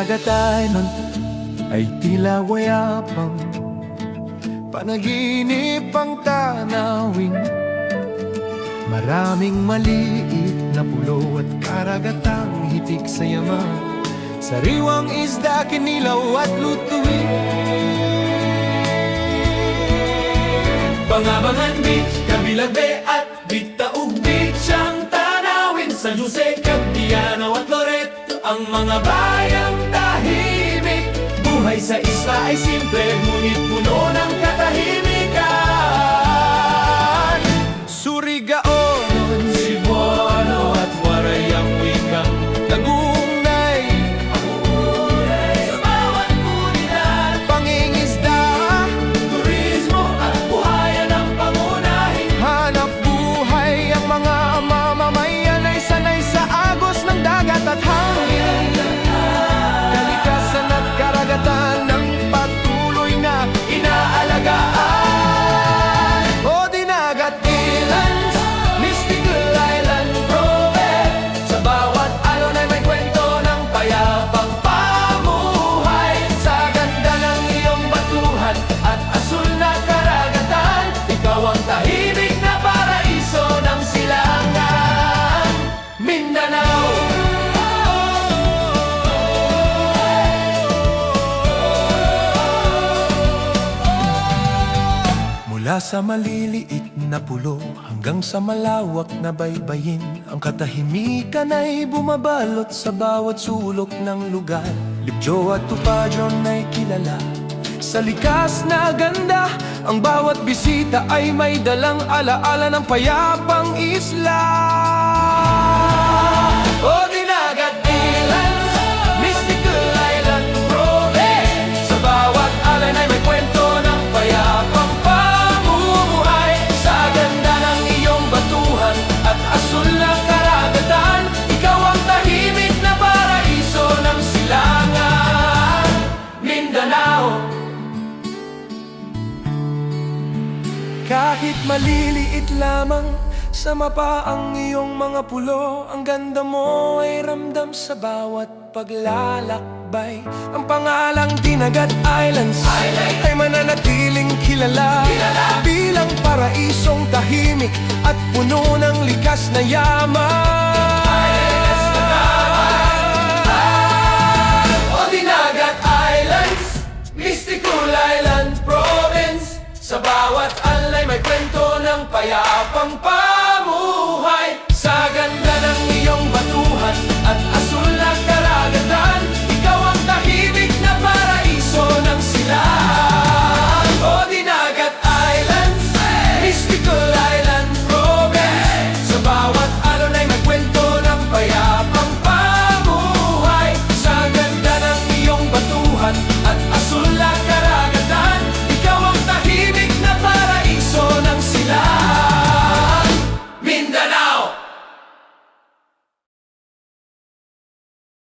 Dagat Island ay tila wayapang panaginip ang tanawin. Maraming maliit na pulo at karagatang hitik sa yaman. Sariwang isda, kinilaw at lutuin. Pangabangan Beach, Kabilag Bay at Bitaug Beach ang tanawin. San Jose, Cagdiano at Loreto ang mga bayang tahimik. Buhay sa isla ay simple, ngunit puno ng katahimikan. Surigao, Cebuano at Waray ang wikang nagunay, sa bawat komunidad. pangingisda, Turismo at buhayan ang pangunahin. hanap buhay. Ang mga mamamayan ay sanay sa agos ng dagat at hangin. Kalikasan at karagatan ng patuloy na Inaalagaan. O Dinagat Islands, Mystical Island Province. Sa bawat alon ay may kwento ng payapang pamuhay. Sa ganda ng iyong batuhan at asul na karagatan, ikaw ang tahimik na paraiso ng silangan. Mindanao. mula sa maliliit na pulo hanggang sa malawak na baybayin, ang katahimikan ay bumabalot sa bawat sulok ng lugar. Libjo at Tupajon ay kilala sa likas na ganda. Ang bawat bisita ay may dalang alaala ng payapang isla. O Dinagat Islands, Mystical Island Province. Sa bawat alon ay may kwento ng payapang pamumuhay. Sa ganda ng iyong batuhan at asul na karagatan, ikaw ang tahimik na paraiso ng silangan. Mindanao. Kahit maliliit lamang sa mapa ang iyong mga pulo, ang ganda mo ay ramdam sa bawat paglalakbay. Ang pangalang Dinagat Islands ay mananatiling kilala bilang paraisong tahimik at puno ng likas na yaman. O Dinagat Islands, Mystical Island Province. Sa bawat alay may kwento ng payapang